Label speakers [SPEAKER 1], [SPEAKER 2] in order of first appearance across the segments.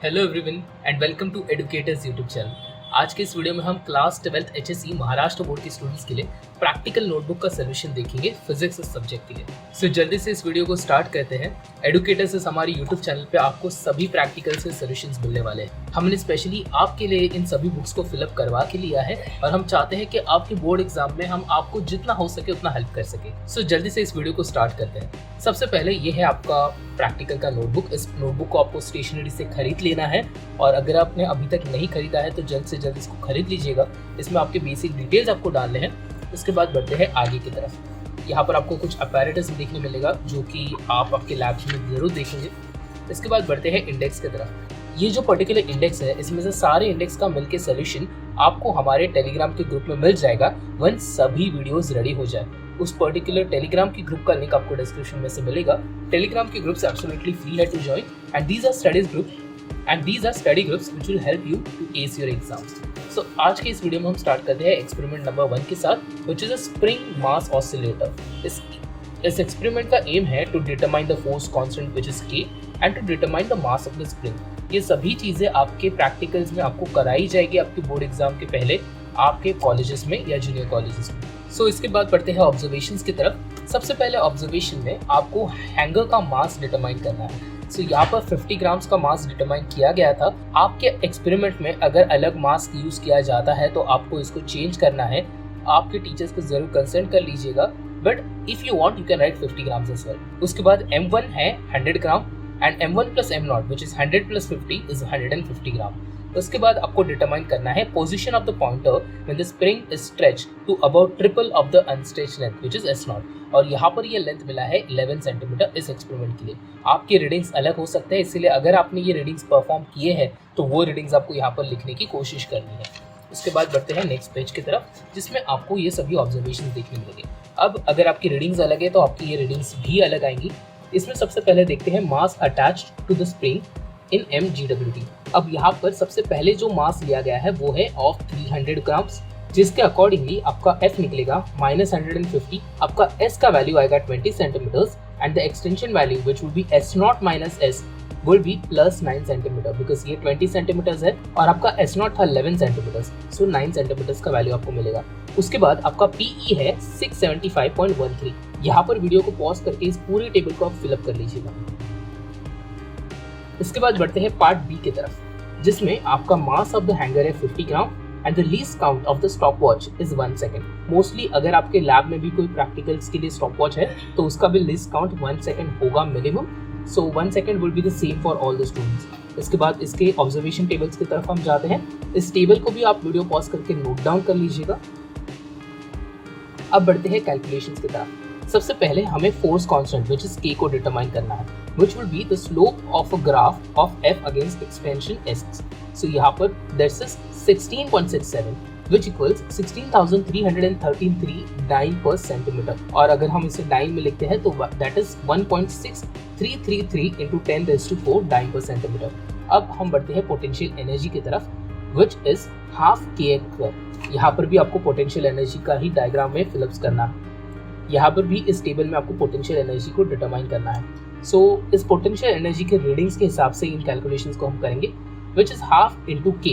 [SPEAKER 1] Hello everyone and welcome to educators YouTube channel. आज के इस वीडियो में हम class 12th HSE Maharashtra board के स्टूडेंट्स के लिए प्रैक्टिकल नोटबुक का सोल्यूशन देखेंगे फिजिक्स सब्जेक्ट के लिए। सो जल्दी से इस वीडियो को स्टार्ट करते हैं। एडुकेटर्स इस हमारी यूट्यूब चैनल पे आपको सभी प्रैक्टिकल से सोल्यूशंस मिलने वाले हैं। हमने स्पेशली आपके लिए इन सभी बुक्स को फिलअप करवा के लिया है और हम चाहते हैं कि आपके बोर्ड एग्जाम में हम आपको जितना हो सके उतना हेल्प कर सके। सो जल्दी से इस वीडियो को स्टार्ट करते हैं। सबसे पहले ये है आपका प्रैक्टिकल का नोटबुक। इस नोटबुक को आपको स्टेशनरी से खरीद लेना है और अगर आपने अभी तक नहीं खरीदा है तो जल्द से जल्द इसको खरीद लीजिएगा। इसमें आपके बेसिक डिटेल्स आपको डालने हैं। उसके बाद बढ़ते हैं आगे की तरफ। यहाँ पर आपको कुछ अपैरेटस देखने मिलेगा जो कि आप आपके लैब्स में जरूर देखेंगे। इसके बाद बढ़ते हैं इंडेक्स की तरफ। ये जो पर्टिकुलर इंडेक्स है इसमें से सारे इंडेक्स का मिलके सोल्यूशन आपको हमारे टेलीग्राम के ग्रुप में मिल जाएगा वन सभी वीडियोस रेडी हो जाए। उस पर्टिकुलर टेलीग्राम की ग्रुप का लिंक आपको डिस्क्रिप्शन में से मिलेगा। टेलीग्राम की ग्रुप्स एब्सोल्युटली फ्री है to join and these are study groups which will help you to ace your exams. So आज के इस वीडियो में हम स्टार्ट करते हैं एक्सपेरिमेंट नंबर 1 के साथ, which is a spring mass oscillator. इस एक्सपेरिमेंट का एम है to determine the force constant which is k and to determine the mass of the spring. ये सभी चीजें आपके प्रैक्टिकल्स में आपको कराई जाएगी आपके बोर्ड एग्जाम के पहले आपके कॉलेजेस में या जूनियर कॉलेजेस में। सो इसके बाद बढ़ते हैं ऑब्जर्वेशंस की तरफ। सबसे पहले ऑब्जर्वेशन में आपको हैंगर का मास डिटरमाइन करना है। सो यहाँ पर 50 ग्राम्स का मास डिटरमाइन किया गया था। आपके एक्सपेरिमेंट में अगर अलग मास यूज किया जाता है तो आपको इसको चेंज करना है। आपके टीचर्स को जरूर कंसल्ट कर लीजिएगा, but if you want you can write 50 grams as well. उसके बाद M1 है 100 ग्राम एंड M1 प्लस M0 which is 100 plus 50 is 150 gram. उसके बाद आपको डिटरमाइन करना है position of the pointer when the spring is stretched to about triple of the unstretched length which is S0 और यहाँ पर ये लेंथ मिला है 11 सेंटीमीटर इस एक्सपेरिमेंट के लिए। आपके रीडिंग्स अलग हो सकते हैं, इसीलिए अगर आपने ये रीडिंग्स परफॉर्म किए हैं तो वो रीडिंग्स आपको यहाँ पर लिखने की कोशिश करनी है। उसके बाद बढ़ते हैं नेक्स्ट पेज की तरफ जिसमें आपको ये सभी ऑब्जर्वेशन देखने मिलेंगे। अब अगर आपकी रीडिंग्स अलग है तो आपकी ये रीडिंग्स भी अलग आएंगी। इसमें सबसे पहले देखते हैं mass attached to the spring in mGWT। अब यहाँ पर सबसे पहले जो मास लिया गया है वो है ऑफ 300 ग्राम्स, जिसके अकॉर्डिंगली आपका F निकलेगा -150। आपका S का वैल्यू आएगा 20 centimetres and the extension value which will be S0 minus S will be +9 centimetre because ये 20 सेंटीमीटर्स है और आपका S0 था 11 सेंटीमीटर्स, सो 9 सेंटीमीटर्स का वैल्यू आपको मिलेगा। उसके बाद आपका PE है 675.13। यहाँ पर वीडियो को पॉज करके इस पूरी टेबल को आप फिलअप कर लीजिएगा। इसके बाद बढ़ते हैं पार्ट बी की तरफ जिसमें आपका मास ऑफ द हैंगर है 50 gram and the least count of the stop watch is 1 second. Mostly अगर आपके लैब में भी कोई प्रैक्टिकल्स के लिए स्टॉप वॉच है तो उसका भी लीस्ट काउंट 1 सेकंड होगा minimum. So 1 second will be the same for all the students. इसके बाद इसके ऑब्जर्वेशन टेबल्स की तरफ हम जाते हैं। इस टेबल को भी आप वीडियो पॉज करके नोट डाउन कर लीजिएगा। अब बढ़ते हैं कैलकुलेशंस की तरफ। सबसे पहले हमें force constant which is k को डिटरमाइन करना है, which will be the slope of a graph of f against extension s। So यहाँ पर that's is 16.67 which equals 16,333 dyne per centimetre और अगर हम इसे डाइन में लिखते हैं तो that is 1.6333 into 10⁴ dyne per centimetre. अब हम बढ़ते हैं पोटेंशियल एनर्जी की तरफ which is half kx²। यहाँ पर भी आपको पोटेंशियल एनर्जी का ही डायग्राम में फिलअप्स करना है। यहाँ पर भी इस टेबल में आपको पोटेंशियल एनर्जी को डिटरमाइन करना है। सो इस पोटेंशियल एनर्जी के रीडिंग्स के हिसाब से इन कैलकुलेशंस को हम करेंगे which is half into k।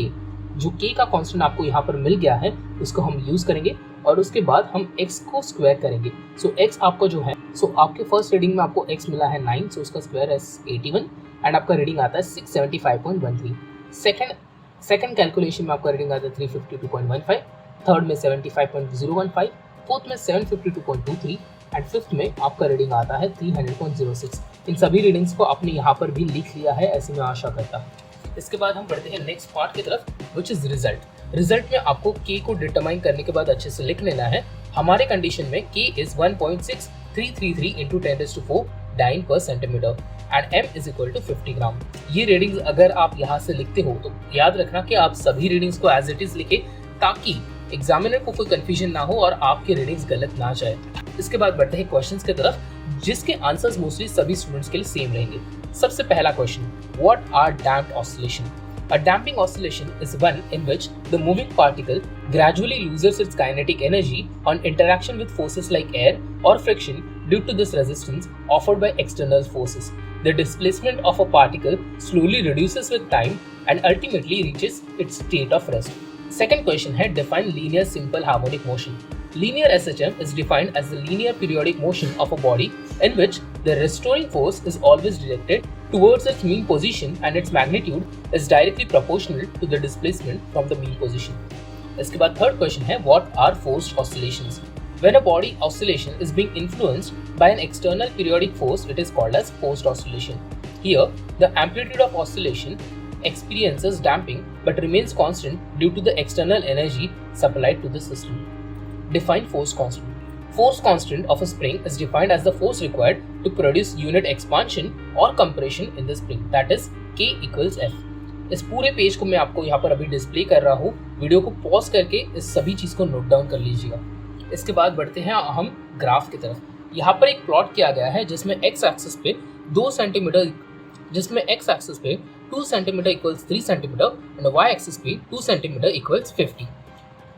[SPEAKER 1] जो k का कांस्टेंट आपको यहाँ पर मिल गया है उसको हम यूज करेंगे और उसके बाद हम x को स्क्वायर करेंगे। सो x आपको जो है आपके फर्स्ट रीडिंग में आपको x मिला है 9, सो उसका स्क्वायर है 81 एंड आपका रीडिंग आता है 675.13। सेकंड कैलकुलेशन में आपका रीडिंग आता है 352.15, थर्ड में 75.015, फोर्थ में 752.23 एंड फिफ्थ में आपका रीडिंग आता है 300.06। इन सभी रीडिंग्स को आपने यहाँ पर भी लिख लिया है ऐसी मैं आशा करता हूँ। इसके बाद हम बढ़ते हैं नेक्स्ट पार्ट की तरफ व्हिच इज रिजल्ट। रिजल्ट में आपको k को डिटरमाइन करने के बाद अच्छे से लिख लेना है। हमारे कंडीशन में k is 1.6333 into 10⁴ dyne per centimetre and m is equal to 50 gram. ये रीडिंग्स अगर आप यहाँ से लिखते हो तो याद रखना कि आप सभी रीडिंग्स को एज इट इज लिखे ताकि एग्जामिनर को कोई कंफ्यूजन ना हो और आपके रीडिंग्स गलत ना जाए। इसके बाद बढ़ते हैं क्वेश्चंस की तरफ जिसके आंसर्स मोस्टली सभी स्टूडेंट्स के लिए सेम रहेंगे। सबसे पहला question, what are damped oscillation. A damping oscillation is one in which the moving particle gradually loses its kinetic energy on interaction with forces like air or friction due to this resistance offered by external forces. The displacement of a particle slowly reduces with time and ultimately reaches its state of rest. Second question है, define linear simple harmonic motion. Linear SHM is defined as the linear periodic motion of a body in which the restoring force is always directed towards its mean position and its magnitude is directly proportional to the displacement from the mean position. इसके बाद third question है, what are forced oscillations? When a body oscillation is being influenced by an external periodic force, it is called as forced oscillation. Here, the amplitude of oscillation experiences damping but remains constant due to the external energy supplied to the system. Define force constant. Force constant of a spring is defined as the force required to produce unit expansion or compression in the spring, that is K equals F. इस पूरे page को मैं आपको यहाँ पर अभी display कर रहा हूँ, वीडियो को पॉज करके इस सभी चीज़ को नोट डाउन कर लीजिएगा। इसके बाद बढ़ते हैं हम ग्राफ की तरफ। यहाँ पर एक प्लॉट किया गया है जिसमें x एक्सिस पे 2 सेंटीमीटर, जिसमें x एक्सिस पे 2 centimetre equals 3 centimetre and y axis पे 2 सेंटीमीटर इक्वल्स 50।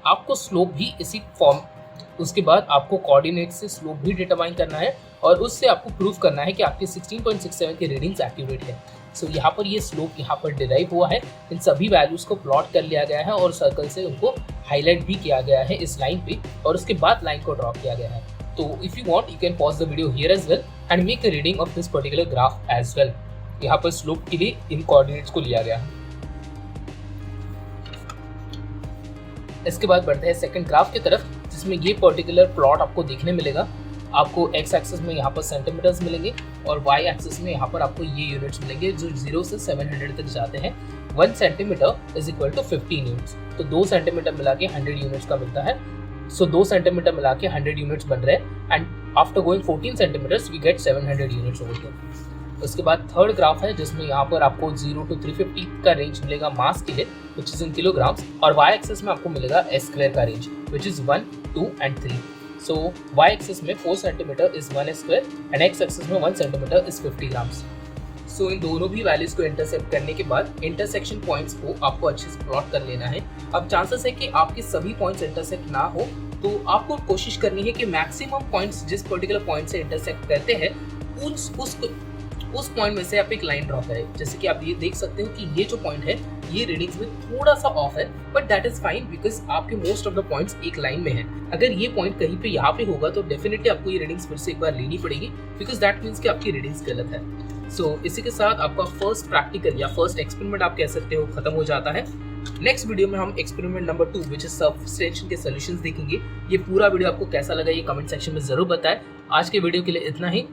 [SPEAKER 1] आपको स्लोप भी इसी फॉर्म, उसके बाद आपको कोऑर्डिनेट से स्लोप भी डिटरमाइन करना है और उससे आपको प्रूव करना है कि आपके 16.67 की रीडिंग्स एक्यूरेट है। सो यहाँ पर ये स्लोप यहाँ पर डिराइव हुआ है, इन सभी वैल्यूज़ को प्लॉट कर लिया गया है और सर्कल से उनको हाईलाइट भी किया गया है इस लाइन पे और उसके बाद लाइन को ड्रॉ किया गया है। तो if you want you can pause the video here as well and make a reading of this particular graph as well. यहाँ पर स्लोप के लिए इन कोऑर्डिनेट्स को लिया गया है। इसके बाद बढ़ते हैं सेकंड ग्राफ की तरफ, जिसमें ये पर्टिकुलर प्लॉट आपको देखने मिलेगा। आपको x एक्सिस में यहाँ पर सेंटीमीटर्स मिलेंगे और y एक्सिस में यहाँ पर आपको ये यूनिट्स मिलेंगे जो 0 से 700 तक जाते हैं। 1 centimetre is equal to 15 units, तो 2 सेंटीमीटर मिला के 100 यूनिट्स का मिलता है। सो 2 सेंटीमीटर मिला के 100 यूनिट्स बन रहे हैं and after going 14 centimetres we get 700 units over here. उसके बाद थर्ड ग्राफ है जिसमें यहाँ पर आपको 0 to 350 का रेंज मिलेगा मास के लिए, विच इज इन किलोग्राम्स, और y एक्सिस में आपको मिलेगा s स्क्वायर का range which is 1, 2 and 3। So y axis में 4 centimetre is 1 square and x axis में 1 सेंटीमीटर इज 50 ग्राम्स। सो इन दोनों भी वैल्यूज को इंटरसेप्ट करने के बाद इंटरसेक्शन पॉइंट्स को आपको अच्छे से प्लॉट कर लेना है। अब चांसेस है कि आपके सभी पॉइंट्स इंटरसेक्ट ना हो, तो आपको कोशिश करनी है कि मैक्सिमम पॉइंट्स जिस पर्टिकुलर पॉइंट से इंटरसेक्ट करते हैं उस पॉइंट में से आप एक लाइन ड्रॉ करें। जैसे कि आप ये देख सकते हो कि ये जो पॉइंट है ये रीडिंग्स में थोड़ा सा ऑफ है, but that is fine because आपके मोस्ट ऑफ द पॉइंट्स एक लाइन में है। अगर ये पॉइंट कहीं पे यहाँ पे होगा तो डेफिनेटली आपको ये रीडिंग्स फिर से एक बार लेनी पड़ेगी बिकॉज दैट मीन्स कि आपकी रीडिंग्स गलत है। सो इसी के साथ आपका फर्स्ट प्रैक्टिकल या फर्स्ट एक्सपेरिमेंट आप कह सकते हो खत्म हो जाता है। नेक्स्ट वीडियो में हम experiment number 2 which is surface tension के सॉल्यूशंस देखेंगे। ये पूरा वीडियो आपको कैसा लगा ये कमेंट सेक्शन में जरूर बताएं। आज के वीडियो के लिए इतना ही।